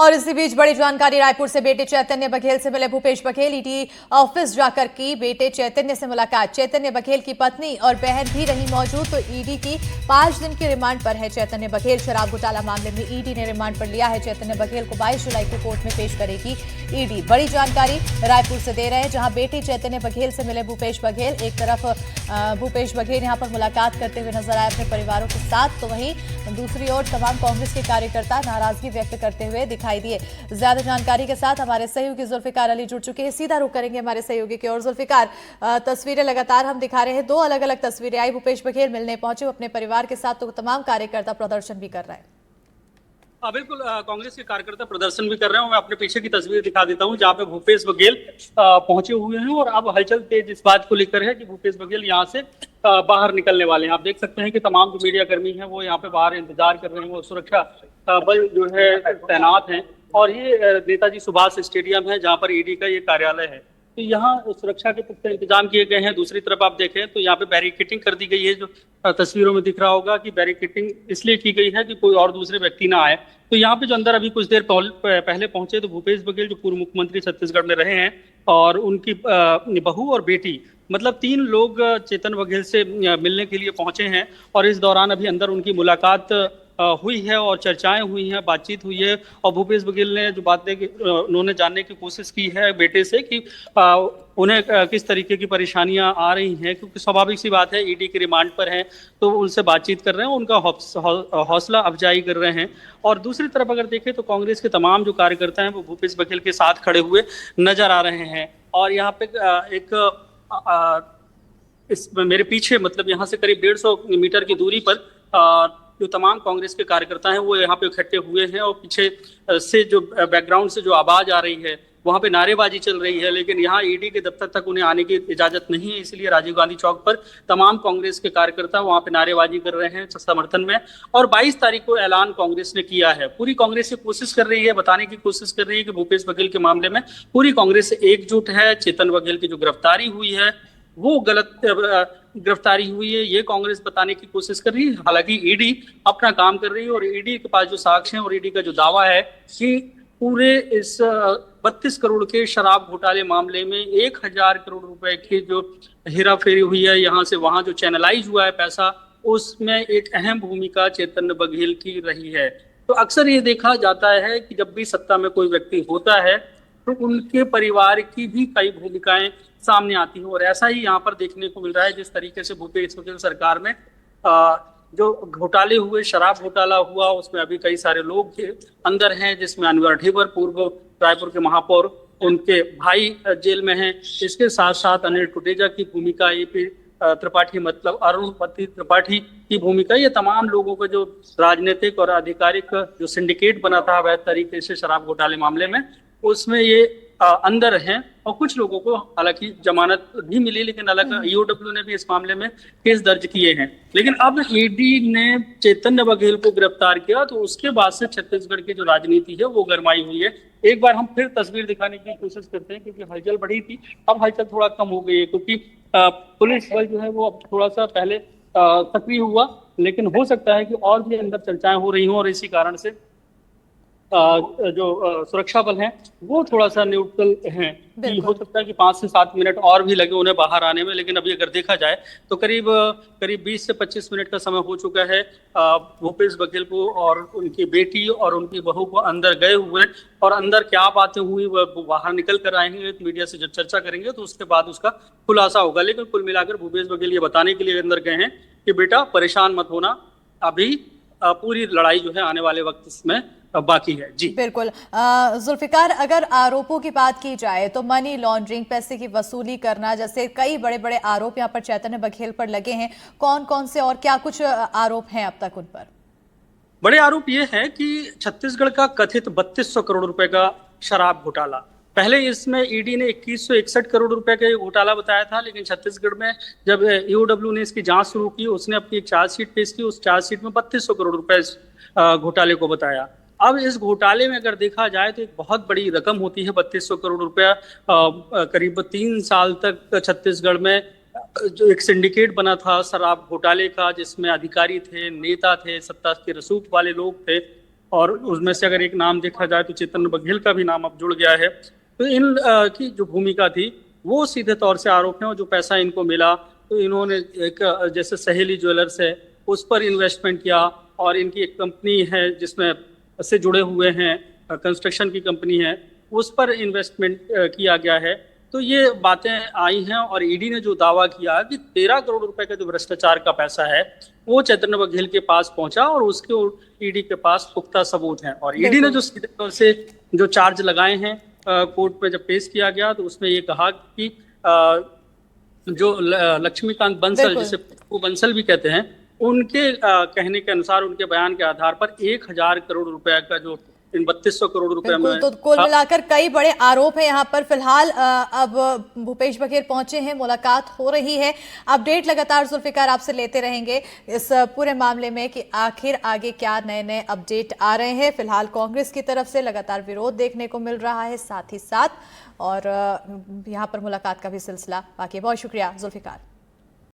और इसी बीच बड़ी जानकारी रायपुर से बेटे चैतन्य बघेल से मिले भूपेश बघेल। ईडी ऑफिस जाकर की बेटे चैतन्य से मुलाकात। चैतन्य बघेल की पत्नी और बहन भी रही मौजूद। तो ईडी की 5 दिन की रिमांड पर है चैतन्य बघेल। शराब घोटाला मामले में ईडी ने रिमांड पर लिया है चैतन्य बघेल को। 22 जुलाई को कोर्ट में पेश करेगी ईडी। बड़ी जानकारी रायपुर से दे रहे हैं, जहां बेटे चैतन्य बघेल से मिले भूपेश बघेल। एक तरफ भूपेश बघेल यहां पर मुलाकात करते हुए नजर आए अपने परिवारों के साथ, तो वहीं दूसरी ओर तमाम कांग्रेस के कार्यकर्ता नाराजगी व्यक्त करते हुए दिखाई दिए। ज्यादा जानकारी के साथ हमारे सहयोगी जुल्फिकार अली जुड़ चुके हैं। सीधा रुख करेंगे हमारे सहयोगी की ओर। जुल्फिकार, तस्वीरें लगातार हम दिखा रहे हैं, 2 अलग अलग तस्वीरें आई। भूपेश बघेल मिलने पहुंचे अपने परिवार के साथ, तो तमाम कार्यकर्ता प्रदर्शन भी कर रहे हैं। बिल्कुल, कांग्रेस के कार्यकर्ता प्रदर्शन भी कर रहे हैं। मैं अपने पीछे की तस्वीर दिखा देता हूं, जहां पे भूपेश बघेल पहुंचे हुए हैं और अब हलचल तेज इस बात को लेकर है कि भूपेश बघेल यहां से बाहर निकलने वाले हैं। आप देख सकते हैं कि तमाम जो मीडिया कर्मी हैं वो यहाँ पे बाहर इंतजार कर रहे हैं। वो सुरक्षा बल जो है तैनात हैं और ये नेताजी सुभाष स्टेडियम है जहाँ पर ईडी का ये कार्यालय है। तो यहाँ सुरक्षा के पुख्ता इंतजाम किए गए हैं। दूसरी तरफ आप देखें तो यहाँ पे बैरिकेटिंग कर दी गई है, जो तस्वीरों में दिख रहा होगा कि बैरिकेटिंग इसलिए की गई है कि कोई और दूसरे व्यक्ति ना आए। तो यहाँ पे जो अंदर अभी कुछ देर पहले पहुंचे तो भूपेश बघेल जो पूर्व मुख्यमंत्री छत्तीसगढ़ में रहे हैं और उनकी बहू और बेटी, मतलब 3 लोग चेतन बघेल से मिलने के लिए पहुंचे हैं। और इस दौरान अभी अंदर उनकी मुलाकात हुई है और चर्चाएं हुई हैं, बातचीत हुई है। और भूपेश बघेल ने जो बातें उन्होंने जानने की कोशिश की है बेटे से कि उन्हें किस तरीके की परेशानियां आ रही हैं, क्योंकि स्वाभाविक सी बात है ईडी के रिमांड पर हैं तो उनसे बातचीत कर रहे हैं, उनका हौसला अफजाई कर रहे हैं। और दूसरी तरफ अगर देखें तो कांग्रेस के तमाम जो कार्यकर्ता हैं वो भूपेश बघेल के साथ खड़े हुए नजर आ रहे हैं। और यहाँ पे इस मेरे पीछे, मतलब यहाँ से करीब 150 मीटर की दूरी पर जो तमाम कांग्रेस के कार्यकर्ता हैं वो यहाँ पे इकट्ठे हुए हैं। और पीछे से जो बैकग्राउंड से जो आवाज आ रही है वहाँ पे नारेबाजी चल रही है, लेकिन यहाँ ईडी के दफ्तर तक उन्हें आने की इजाजत नहीं है। इसलिए राजीव गांधी चौक पर तमाम कांग्रेस के कार्यकर्ता वहाँ पे नारेबाजी कर रहे हैं समर्थन में। और 22 तारीख को ऐलान कांग्रेस ने किया है। पूरी कांग्रेस ये कोशिश कर रही है, बताने की कोशिश कर रही है कि भूपेश बघेल के मामले में पूरी कांग्रेस एकजुट है। चेतन बघेल की जो गिरफ्तारी हुई है वो गलत गिरफ्तारी हुई है, ये कांग्रेस बताने की कोशिश कर रही है। हालांकि ईडी अपना काम कर रही है और ईडी के पास जो साक्ष्य हैं और ईडी का जो दावा है कि पूरे इस 32 करोड़ के शराब घोटाले मामले में 1000 करोड़ रुपए की जो हेरा फेरी हुई है, यहाँ से वहां जो चैनलाइज हुआ है पैसा, उसमें एक अहम भूमिका चेतन बघेल की रही है। तो अक्सर ये देखा जाता है कि जब भी सत्ता में कोई व्यक्ति होता है तो उनके परिवार की भी कई भूमिकाएं सामने आती है। और ऐसा ही यहाँ पर देखने को मिल रहा है। जिस तरीके से भूपेश बघेल सरकार में जो घोटाले हुए, शराब घोटाला हुआ, उसमें अभी कई सारे लोग अंदर हैं, जिसमें अनवर ढेबर पूर्व रायपुर के महापौर, उनके भाई जेल में हैं। इसके साथ साथ अनिल टुटेजा की भूमिका, एपी त्रिपाठी मतलब अरुणपति त्रिपाठी की भूमिका, ये तमाम लोगों का जो राजनीतिक और आधिकारिक जो सिंडिकेट बना था अवैध तरीके से शराब घोटाले मामले में, उसमें ये अंदर हैं। और कुछ लोगों को हालांकि जमानत भी मिली, लेकिन अलग ईओडब्ल्यू ने भी इस मामले में केस दर्ज किए हैं। लेकिन अब ईडी ने चैतन्य बघेल को गिरफ्तार किया तो उसके बाद से छत्तीसगढ़ की जो राजनीति है वो गरमाई हुई है। एक बार हम फिर तस्वीर दिखाने की कोशिश करते हैं, क्योंकि हलचल बढ़ी थी, अब हलचल थोड़ा कम हो गई है, क्योंकि पुलिस बल जो है वो अब थोड़ा सा पहले सक्रिय हुआ। लेकिन हो सकता है कि और भी अंदर चर्चाएं हो रही हों और इसी कारण से जो सुरक्षा बल हैं वो थोड़ा सा न्यूट्रल हैं। कि हो सकता है कि 5 से 7 मिनट और भी लगे उन्हें बाहर आने में। लेकिन अभी अगर देखा जाए तो करीब 20 से 25 मिनट का समय हो चुका है भूपेश बघेल को और उनकी बेटी और उनकी बहू को अंदर गए हुए। और अंदर क्या बातें हुई वो बाहर निकल कर आएंगे, तो मीडिया से जब चर्चा करेंगे तो उसके बाद उसका खुलासा होगा। लेकिन कुल मिलाकर भूपेश बघेल ये बताने के लिए अंदर गए हैं कि बेटा परेशान मत होना, अभी पूरी लड़ाई जो है आने वाले वक्त में बाकी है। जी बिल्कुल। जुल्फिकार, अगर आरोपों की बात की जाए तो मनी लॉन्ड्रिंग, पैसे की वसूली करना जैसे कई बड़े बड़े आरोप यहाँ पर चैतन्य बघेल पर लगे हैं। कौन कौन से और क्या कुछ आरोप हैं अब तक उन पर? बड़े आरोप ये है कि छत्तीसगढ़ का कथित 3200 करोड़ रुपए का शराब घोटाला, पहले इसमें ईडी ने 2161 करोड़ रुपए का घोटाला बताया था। लेकिन छत्तीसगढ़ में जब ईओडब्ल्यू ने इसकी जांच शुरू की, उसने अपनी एक चार्जशीट पेश की, उस चार्जशीट में 3200 करोड़ रुपए घोटाले को बताया। अब इस घोटाले में अगर देखा जाए तो एक बहुत बड़ी रकम होती है 3200 करोड़ रुपया। करीब 3 साल तक छत्तीसगढ़ में जो एक सिंडिकेट बना था शराब घोटाले का, जिसमें अधिकारी थे, नेता थे, सत्ता के रसूख वाले लोग थे, और उसमें से अगर एक नाम देखा जाए तो चेतन बघेल का भी नाम अब जुड़ गया है। तो इन की जो भूमिका थी वो सीधे तौर से आरोप है, और जो पैसा इनको मिला तो इन्होंने एक जैसे सहेली ज्वेलर्स है उस पर इन्वेस्टमेंट किया, और इनकी एक कंपनी है जिसमें से जुड़े हुए हैं, कंस्ट्रक्शन की कंपनी है, उस पर इन्वेस्टमेंट किया गया है। तो ये बातें आई हैं, और ईडी ने जो दावा किया कि 13 करोड़ रुपए का जो भ्रष्टाचार का पैसा है वो चैतन्य बघेल के पास पहुंचा, और उसके ईडी के पास पुख्ता सबूत हैं। और ईडी ने जो सीधे तौर से जो चार्ज लगाए हैं कोर्ट में जब पेश किया गया तो उसमें ये कहा कि जो लक्ष्मीकांत बंसल, जिसे पप्पू बंसल भी कहते हैं, उनके कहने के अनुसार, उनके बयान के आधार पर 1000 करोड़ रुपए का जो इन 3200 करोड़ रुपए में, तो कुल मिलाकर कई बड़े आरोप हैं यहाँ पर। फिलहाल अब भूपेश बघेल पहुंचे हैं, मुलाकात हो रही है। अपडेट लगातार जुल्फिकार आपसे लेते रहेंगे इस पूरे मामले में कि आखिर आगे क्या नए नए अपडेट आ रहे हैं। फिलहाल कांग्रेस की तरफ से लगातार विरोध देखने को मिल रहा है साथ ही साथ, और यहाँ पर मुलाकात का भी सिलसिला बाकी है। बहुत शुक्रिया जुल्फिकार।